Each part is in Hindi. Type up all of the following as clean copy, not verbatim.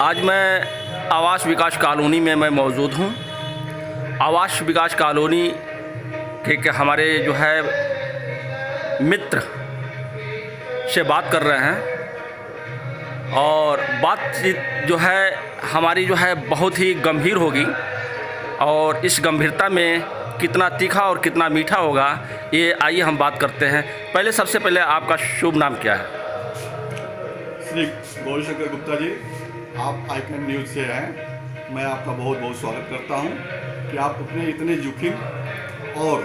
आज मैं आवास विकास कॉलोनी में मैं मौजूद हूँ। आवास विकास कॉलोनी के हमारे जो है मित्र से बात कर रहे हैं और बातचीत जो है हमारी जो है बहुत ही गंभीर होगी और इस गंभीरता में कितना तीखा और कितना मीठा होगा ये आइए हम बात करते हैं। पहले सबसे पहले आपका शुभ नाम क्या है? श्री गौरीशंकर गुप्ता जी, आप आइकन न्यूज़ से हैं। मैं आपका बहुत बहुत स्वागत करता हूं कि आप अपने इतने जोखिम और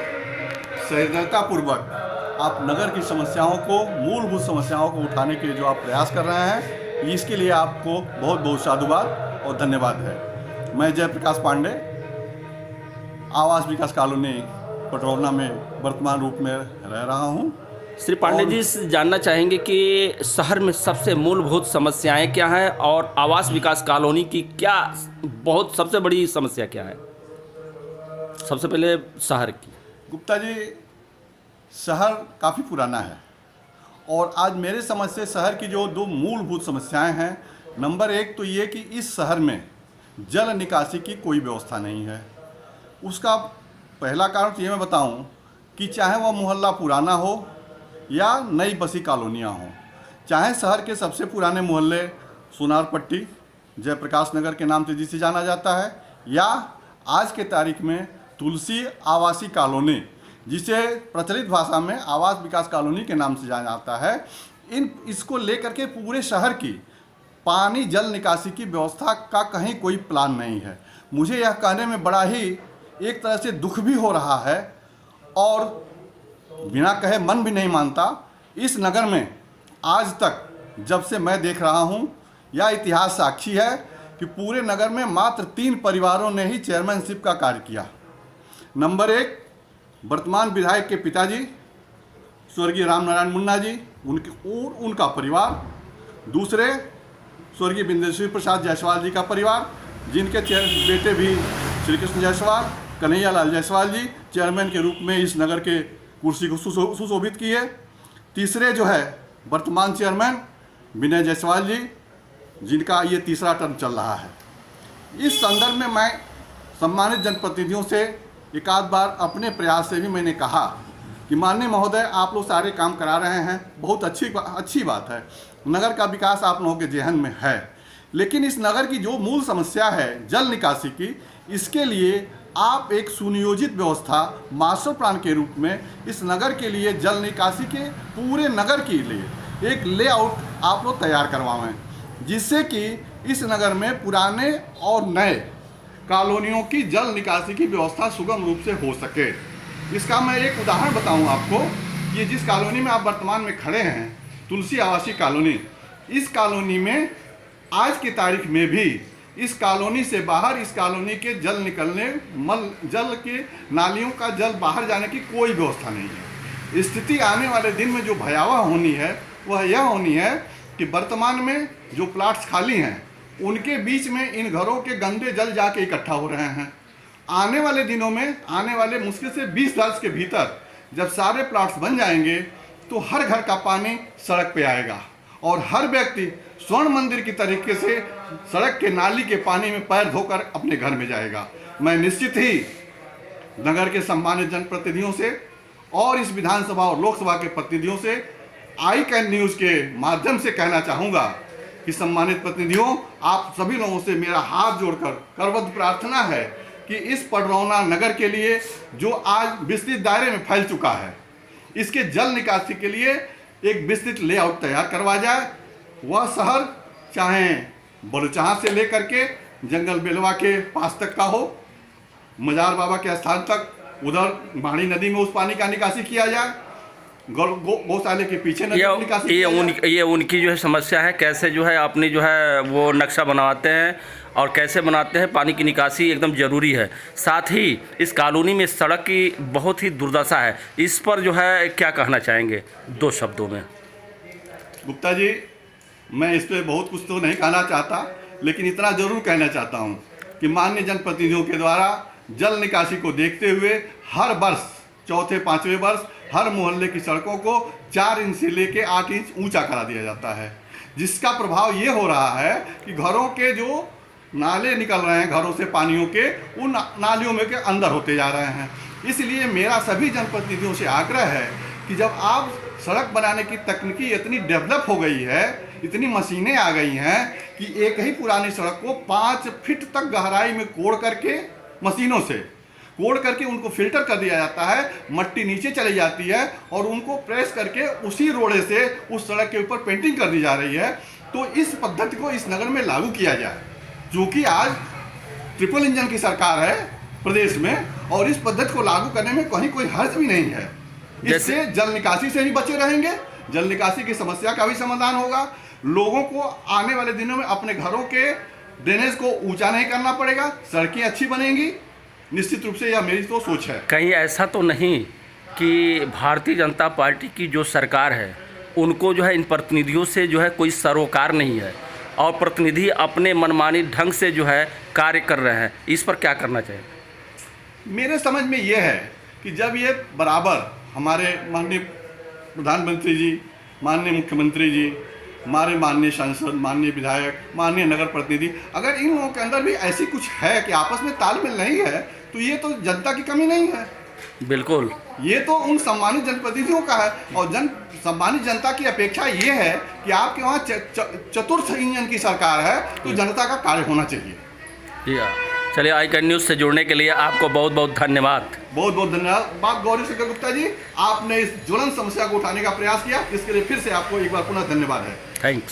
संवेदनतापूर्वक आप नगर की समस्याओं को, मूलभूत समस्याओं को उठाने के जो आप प्रयास कर रहे हैं, इसके लिए आपको बहुत बहुत साधुवाद और धन्यवाद है। मैं जयप्रकाश पांडे, आवास विकास कॉलोनी पटरौना में वर्तमान रूप में रह रहा हूँ। श्री पांडे जी से जानना चाहेंगे कि शहर में सबसे मूलभूत समस्याएं क्या हैं और आवास विकास कॉलोनी की क्या बहुत सबसे बड़ी समस्या क्या है? सबसे पहले शहर की। गुप्ता जी, शहर काफ़ी पुराना है और आज मेरे समझ से शहर की जो दो मूलभूत समस्याएं हैं, नंबर एक तो ये कि इस शहर में जल निकासी की कोई व्यवस्था नहीं है। उसका पहला कारण तो ये मैं बताऊं कि चाहे वह मोहल्ला पुराना हो या नई बसी कॉलोनियाँ हों, चाहे शहर के सबसे पुराने मोहल्ले सोनारपट्टी, जयप्रकाश नगर के नाम से जिसे जाना जाता है, या आज के तारीख में तुलसी आवासीय कॉलोनी जिसे प्रचलित भाषा में आवास विकास कॉलोनी के नाम से जाना जाता है, इसको लेकर के पूरे शहर की पानी जल निकासी की व्यवस्था का कहीं कोई प्लान नहीं है। मुझे यह कहने में बड़ा ही एक तरह से दुख भी हो रहा है और बिना कहे मन भी नहीं मानता। इस नगर में आज तक जब से मैं देख रहा हूँ, यह इतिहास साक्षी है कि पूरे नगर में मात्र 3 परिवारों ने ही चेयरमैनशिप का कार्य किया। नंबर 1 वर्तमान विधायक के पिताजी स्वर्गीय राम नारायण मुन्ना जी, उनका परिवार। दूसरे स्वर्गीय बिंदेश्वरी प्रसाद जायसवाल जी का परिवार, जिनके बेटे भी श्री कृष्ण जायसवाल, कन्हैया लाल जायसवाल जी चेयरमैन के रूप में इस नगर के कुर्सी को सुशोभित की है। तीसरे जो है वर्तमान चेयरमैन विनय जायसवाल जी, जिनका ये तीसरा टर्म चल रहा है। इस संदर्भ में मैं सम्मानित जनप्रतिनिधियों से एक आध बार अपने प्रयास से भी मैंने कहा कि माननीय महोदय, आप लोग सारे काम करा रहे हैं, बहुत अच्छी बात है, नगर का विकास आप लोगों के जेहन में है, लेकिन इस नगर की जो मूल समस्या है जल निकासी की, इसके लिए आप एक सुनियोजित व्यवस्था मास्टर प्लान के रूप में इस नगर के लिए जल निकासी के पूरे नगर के लिए एक लेआउट आप लोग तैयार करवाएं, जिससे कि इस नगर में पुराने और नए कॉलोनियों की जल निकासी की व्यवस्था सुगम रूप से हो सके। इसका मैं एक उदाहरण बताऊं आपको। ये जिस कॉलोनी में आप वर्तमान में खड़े हैं, तुलसी आवासीय कॉलोनी, इस कॉलोनी में आज की तारीख में भी इस कॉलोनी से बाहर इस कॉलोनी के जल निकलने, जल के नालियों का जल बाहर जाने की कोई व्यवस्था नहीं है। स्थिति आने वाले दिन में जो भयावह होनी है वह यह होनी है कि वर्तमान में जो प्लाट्स खाली हैं उनके बीच में इन घरों के गंदे जल जाके इकट्ठा हो रहे हैं। आने वाले दिनों में, आने वाले मुश्किल से 20 वर्ष के भीतर जब सारे प्लाट्स बन जाएंगे तो हर घर का पानी सड़क पे आएगा और हर व्यक्ति स्वर्ण मंदिर की तरीके से सड़क के नाली के पानी में पैर धोकर अपने घर में जाएगा। मैं निश्चित ही नगर के सम्मानित जनप्रतिनिधियों से और इस विधानसभा और लोकसभा के प्रतिनिधियों से आईकैन न्यूज़ के माध्यम से कहना चाहूँगा कि सम्मानित प्रतिनिधियों, आप सभी लोगों से मेरा हाथ जोड़कर करबद्ध प्रार्थना है कि इस पटरौना नगर के लिए जो आज विस्तृत दायरे में फैल चुका है, इसके जल निकासी के लिए एक विस्तृत लेआउट तैयार करवा जाए। वह शहर चाहे बलुचहाँ से लेकर के जंगल बेलवा के पास तक का हो, मजार बाबा के स्थान तक, उधर माड़ी नदी में उस पानी का निकासी किया जाए, गौशाले के पीछे नदी की निकासी ये उनकी जो है समस्या है। कैसे जो है अपनी जो है वो नक्शा बनाते हैं और कैसे बनाते हैं, पानी की निकासी एकदम ज़रूरी है। साथ ही इस कॉलोनी में सड़क की बहुत ही दुर्दशा है, इस पर जो है क्या कहना चाहेंगे 2 शब्दों में? गुप्ता जी, मैं इस पर बहुत कुछ तो नहीं कहना चाहता, लेकिन इतना ज़रूर कहना चाहता हूँ कि माननीय जनप्रतिनिधियों के द्वारा जल निकासी को देखते हुए हर वर्ष, चौथे 5वें वर्ष, हर मोहल्ले की सड़कों को 4 इंच से लेकर 8 इंच ऊंचा करा दिया जाता है, जिसका प्रभाव ये हो रहा है कि घरों के जो नाले निकल रहे हैं घरों से पानियों के, उन नालियों में के अंदर होते जा रहे हैं। इसलिए मेरा सभी जनप्रतिनिधियों से आग्रह है कि जब आप सड़क बनाने की तकनीकी इतनी डेवलप हो गई है, इतनी मशीनें आ गई हैं कि एक ही पुरानी सड़क को 5 फीट तक गहराई में कोड़ करके, मशीनों से कोड़ करके उनको फिल्टर कर दिया जाता है, मट्टी नीचे चली जाती है और उनको प्रेस करके उसी रोड़े से उस सड़क के ऊपर पेंटिंग कर दी जा रही है। तो इस पद्धति को इस नगर में लागू किया जाए, जो कि आज ट्रिपल इंजन की सरकार है प्रदेश में, और इस पद्धति को लागू करने में कहीं कोई हर्ज भी नहीं है। इससे जल निकासी से भी बचे रहेंगे, जल निकासी की समस्या का भी समाधान होगा। लोगों को आने वाले दिनों में अपने घरों के ड्रेनेज को ऊंचा नहीं करना पड़ेगा, सड़कें अच्छी बनेंगी। निश्चित रूप से यह मेरी तो सोच है। कहीं ऐसा तो नहीं कि भारतीय जनता पार्टी की जो सरकार है उनको जो है इन प्रतिनिधियों से जो है कोई सरोकार नहीं है और प्रतिनिधि अपने मनमानी ढंग से जो है कार्य कर रहे हैं, इस पर क्या करना चाहिए? मेरे समझ में यह है कि जब ये बराबर हमारे माननीय प्रधानमंत्री जी, माननीय मुख्यमंत्री जी, हमारे माननीय सांसद, माननीय विधायक, माननीय नगर प्रतिनिधि, अगर इन लोगों के अंदर भी ऐसी कुछ है कि आपस में तालमेल नहीं है, तो ये तो जनता की कमी नहीं है। बिल्कुल, ये तो उन सम्मानित जनप्रतिनिधियों का है, और सम्मानित जनता की अपेक्षा ये है कि आपके वहाँ चतुर्थ इंजन की सरकार है, तो जनता का कार्य होना चाहिए। जी हाँ, चलिए आई-कैन न्यूज़ से जुड़ने के लिए आपको बहुत बहुत धन्यवाद। बहुत बहुत धन्यवाद। बात गौरी शंकर गुप्ता जी, आपने इस ज्वलन समस्या को उठाने का प्रयास किया, इसके लिए फिर से आपको एक बार पुनः धन्यवाद है। थैंक्स।